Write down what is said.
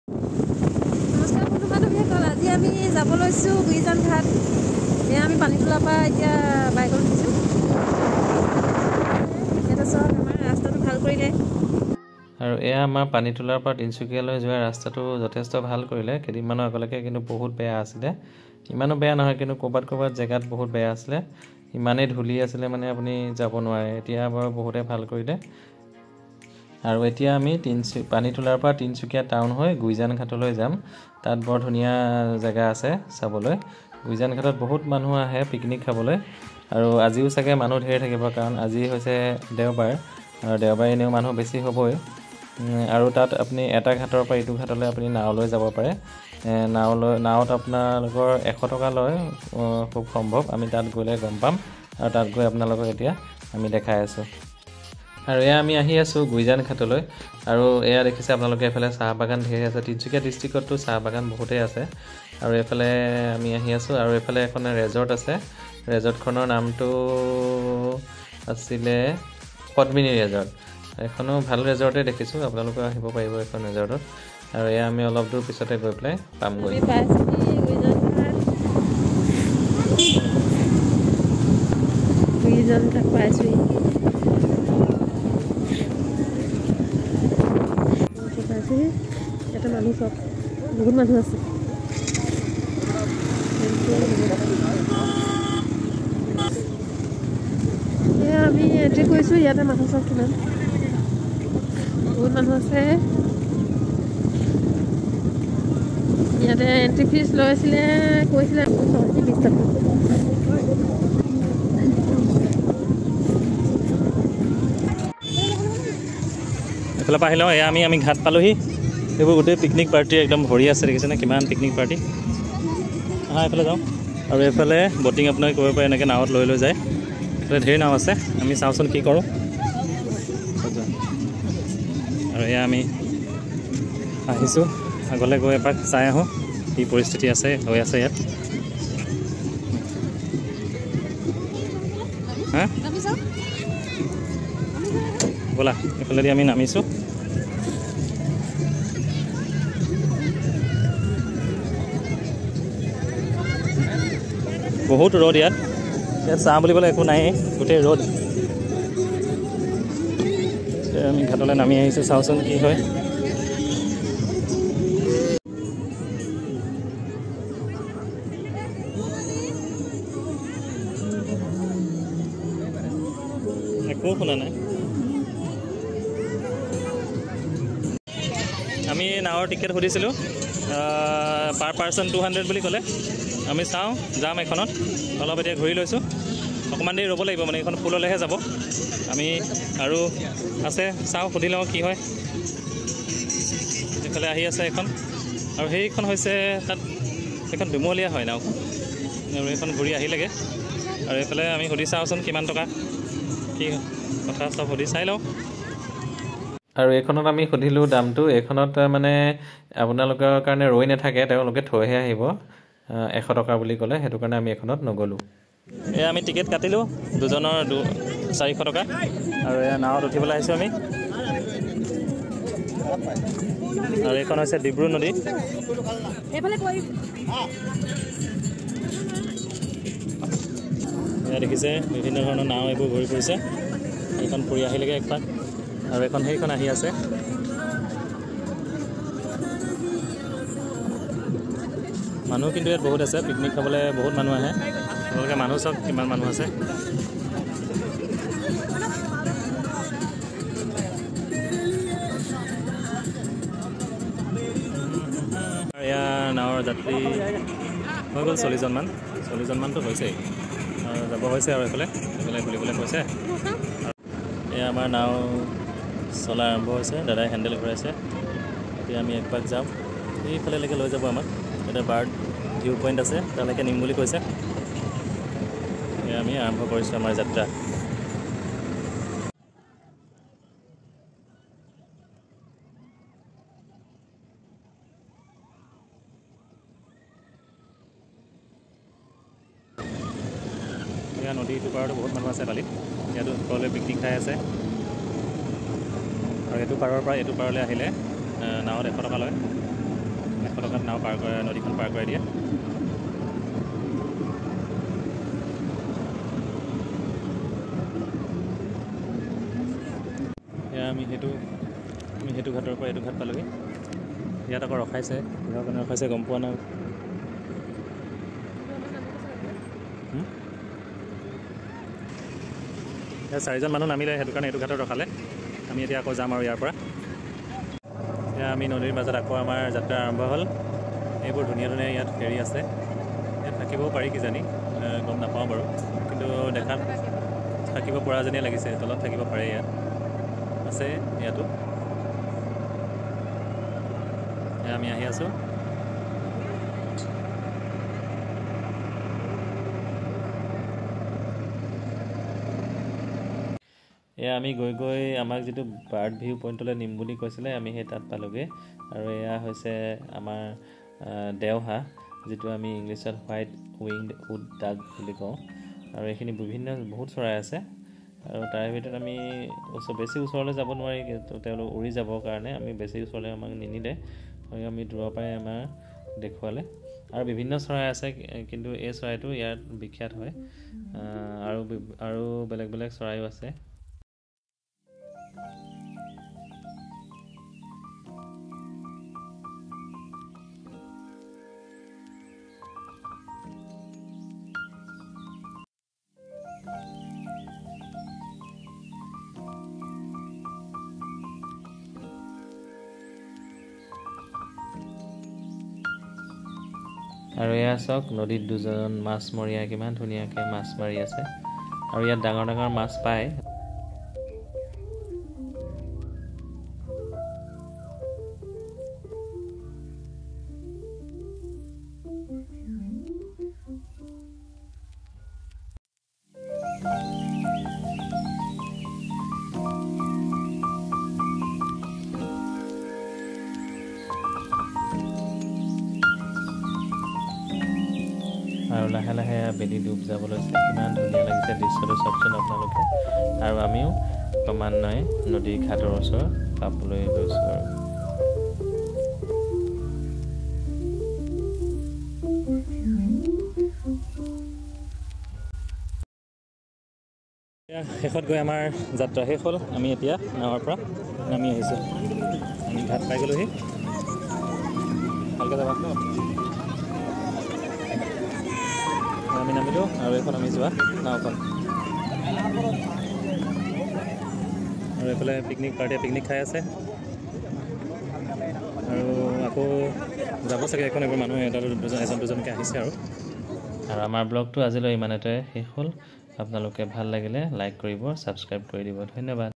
নমস্কাৰ বন্ধু-বান্ধৱীসকল, আজি আমি যাব লৈছোঁ গুইজান ঘাট। এয়া আমি পানীতোলাৰ পৰা এতিয়া বাইকত উঠিছোঁ। ইয়াতে চব আমাৰ ৰাস্তাটো ভাল কৰিলে। আৰু এয়া আমাৰ পানীতোলাৰ পৰা তিনিচুকীয়ালৈ যোৱা ৰাস্তাটো যথেষ্ট ভাল কৰিলে। কেইদিনমানৰ আগলৈকে কিন্তু বহুত বেয়া আছিলে। ইমানো বেয়া নহয়, কিন্তু ক'ৰবাত জেগাত বহুত বেয়া আছিলে। ইমানেই ধূলি আছিলে মানে আপুনি যাব নোৱাৰে। এতিয়া বাৰু বহুতে ভাল কৰিলে। আৰু এতিয়া আমি পানীতোলাৰ পৰা তিনিচুকীয়া টাউন হৈ গুইজান ঘাটলৈ যাম। তাত বৰ ধুনীয়া জেগা আছে চাবলৈ। গুইজান ঘাটত বহুত মানুহ আহে পিকনিক খাবলৈ। আৰু আজিও চাগে মানুহ ঢেৰ থাকিব, কাৰণ আজি হৈছে দেওবাৰ, আৰু দেওবাৰে এনেও মানুহ বেছি হ'বই। আৰু তাত আপুনি এটা ঘাটৰ পৰা ইটো ঘাটলৈ আপুনি নাৱলৈ যাব পাৰে। নাৱত আপোনালোকৰ 100 টকা লয়, খুব সম্ভৱ। আমি তাত গ'লে গম পাম, আৰু তাত গৈ আপোনালোকক এতিয়া আমি দেখাই আছোঁ। আৰু এয়া আমি আহি আছোঁ গুইজান ঘাটলৈ। আৰু এয়া দেখিছে আপোনালোকে, এইফালে চাহ বাগান ঢেৰ আছে। তিনিচুকীয়া ডিষ্ট্ৰিক্টততো চাহ বাগান বহুতেই আছে। আৰু এইফালে আমি আহি আছোঁ, আৰু এইফালে এখন ৰেজৰ্ট আছে। ৰেজৰ্টখনৰ নামটো আছিলে পদ্মিনী ৰেজৰ্ট। এখনো ভাল ৰেজৰ্টে দেখিছোঁ, আপোনালোকে আহিব পাৰিব এখন ৰেজৰ্টত। আৰু এয়া আমি অলপ দূৰ পিছতে গৈ পেলাই পামগৈ। গুইজান ঘাট পাইছোঁহি। ইয়াতে মানুহ চব বহুত মানুহ আছে। এয়া আমি এন্ট্ৰি কৰিছোঁ। ইয়াতে মানুহ চব কিমান বহুত মানুহ আছে। ইয়াতে এন্ট্ৰি ফিজ কৈছিলে 20 টকা। এইফালৰ পৰা আহি লওঁ। এয়া আমি ঘাট পালোহি। এইবোৰ গোটেই পিকনিক পাৰ্টি একদম ভৰি আছে, দেখিছেনে কিমান পিকনিক পাৰ্টি। এইফালে যাওঁ। আৰু এইফালে বটিং আপোনালোকে কৰিব পাৰে, এনেকৈ নাৱত লৈ যায়। এইফালে ঢেৰ নাও আছে, আমি চাওঁচোন কি কৰোঁ। আৰু এয়া আমি আহিছোঁ, আগলৈ গৈ এপাক চাই আহোঁ কি পৰিস্থিতি হৈ আছে ইয়াত। ব'লা, এইফালেদি আমি নামিছোঁ। বহুত ৰ'দ ইয়াত চাহ বুলিবলৈ একো নায়েই, গোটেই ৰ'দ। আমি ঘাটলৈ নামি আহিছোঁ, চাওঁচোন কি হয়। একো শুনা নাই। আমি নাৱৰ টিকেট সুধিছিলোঁ, পাৰ পাৰ্চন 200 বুলি ক'লে। আমি চাওঁ, যাম এখনত। অলপ এতিয়া ঘূৰি লৈছোঁ, অকণমান দেৰি ৰ'ব লাগিব, মানে এইখন ফুললৈহে যাব। আমি আৰু আছে, চাওঁ সুধি লওঁ কি হয়। এইফালে আহি আছে এখন, আৰু সেইখন হৈছে তাত সেইখন দুমলীয়া হয় নাওখন, আৰু এইখন ঘূৰি আহিলেগৈ। আৰু এইফালে আমি সুধি চাওঁচোন কিমান টকা কি কথা চব সুধি চাই লওঁ। আৰু এইখনত আমি সুধিলোঁ দামটো। এইখনত মানে আপোনালোকৰ কাৰণে ৰৈ নাথাকে, তেওঁলোকে থৈহে আহিব। 100 টকা বুলি ক'লে, সেইটো কাৰণে আমি এইখনত নগ'লোঁ। এয়া আমি টিকেট কাটিলোঁ, দুজনৰ 400 টকা। আৰু এয়া নাৱত উঠিবলৈ আহিছোঁ আমি। আৰু এইখন হৈছে ডিব্ৰু নদী। এয়া দেখিছে বিভিন্ন ধৰণৰ নাও এইবোৰ ঘূৰি ফুৰিছে। এইখন ফুৰি আহিলেগৈ একপাক, আৰু এইখন সেইখন আহি আছে। মানুহ কিন্তু ইয়াত বহুত আছে, পিকনিক খাবলৈ বহুত মানুহ আহে। আপোনালোকে মানুহ চাওক কিমান মানুহ আছে। এয়া নাৱৰ যাত্ৰী হৈ গ'ল 40জনমানতো হৈছেই, আৰু যাব হৈছে। আৰু এইফালে খুলিবলৈ কৈছে। এয়া আমাৰ নাও চলা আৰম্ভ হৈছে, দাদাই হেণ্ডেল ঘূৰাইছে। এতিয়া আমি একপাক যাম, এইফালেলৈকে লৈ যাব আমাক। এটা বাৰ্ড ভিউ পইণ্ট আছে, তালৈকে নিম বুলি কৈছে। এয়া আমি আৰম্ভ কৰিছোঁ আমাৰ যাত্ৰা। এয়া নদীটোৰ পাৰতো বহুত মানুহ আছে বালিত, ইয়াতো সকলোৱে পিকনিক খাই আছে। আৰু এইটো পাৰৰ পৰা এইটো পাৰলৈ আহিলে নাৱত 100 টকা লয়। পাৰ কৰে নদীখন পাৰ কৰাই দিয়ে এয়া আমি সেইটো ঘাটৰ পৰা এইটো ঘাট পালোঁহি ইয়াত আকৌ ৰখাইছে কিহৰ কাৰণে ৰখাইছে গম পোৱা নাই ইয়াত 4জন মানুহ নামিলে সেইটো কাৰণে এইটো ঘাটত ৰখালে আমি এতিয়া আকৌ যাম আৰু ইয়াৰ পৰা এতিয়া আমি নদীৰ মাজত আকৌ আমাৰ যাত্ৰা আৰম্ভ হ'ল এইবোৰ ধুনীয়া ধুনীয়া ইয়াত ফেৰী আছে ইয়াত থাকিবও পাৰি কিজানি গম নাপাওঁ বাৰু কিন্তু দেখাত থাকিব পৰা যেনেই লাগিছে তলত থাকিব পাৰে ইয়াত আছে ইয়াতো আমি আহি আছোঁ এয়া আমি গৈ গৈ আমাক যিটো বাৰ্ড ভিউ পইণ্টলৈ নিম বুলি কৈছিলে আমি সেই তাত পালোঁগৈ আৰু এয়া হৈছে আমাৰ দেওহাঁহ যিটো আমি ইংলিছত হোৱাইট উইংড উড ডাক বুলি কওঁ আৰু এইখিনি বহুত চৰাই আছে আৰু তাৰে ভিতৰত আমি বেছি ওচৰলৈ যাব নোৱাৰি তেওঁলোক উৰি যাবৰ কাৰণে আমি বেছি ওচৰলৈ আমাক নিনিলে আমি দূৰৰ পৰাই আমাৰ দেখুৱালে আৰু বিভিন্ন চৰাই আছে কিন্তু এই চৰাইটো ইয়াত বিখ্যাত হয় আৰু বেলেগ বেলেগ চৰাইও আছে আৰু এয়া চাওক নদীত দুজন মাছমৰীয়া কিমান ধুনীয়াকৈ মাছ মাৰি আছে আৰু ইয়াত ডাঙৰ ডাঙৰ মাছ পায় আৰু লাহে লাহে বেলি ডুব যাব লৈছে কিমান ধুনীয়া লাগিছে দৃশ্যটো চাওকচোন আপোনালোকে আৰু আমিও ক্ৰমান্বয়ে নদীৰ ঘাটৰ ওচৰ পাবলৈ লৈছোঁ আৰু শেষত গৈ আমাৰ যাত্ৰা শেষ হ'ল আমি এতিয়া নাৱৰ পৰা নামি আহিছোঁ আমি ঘাট পাই গ'লোহি ভালকৈ যাবা আমি নামিলোঁ আৰু এইখন আমি যোৱা নাওখন আৰু এইফালে পাৰ্টিয়ে পিকনিক খাই আছে আৰু আকৌ যাব চাগে এখন এইবোৰ মানুহ এজন দুজনকৈ আহিছে আৰু আমাৰ ব্লগটো আজিলৈ ইমানতে শেষ হ'ল আপোনালোকে ভাল লাগিলে লাইক কৰিব ছাবস্ক্ৰাইব কৰি দিব ধন্যবাদ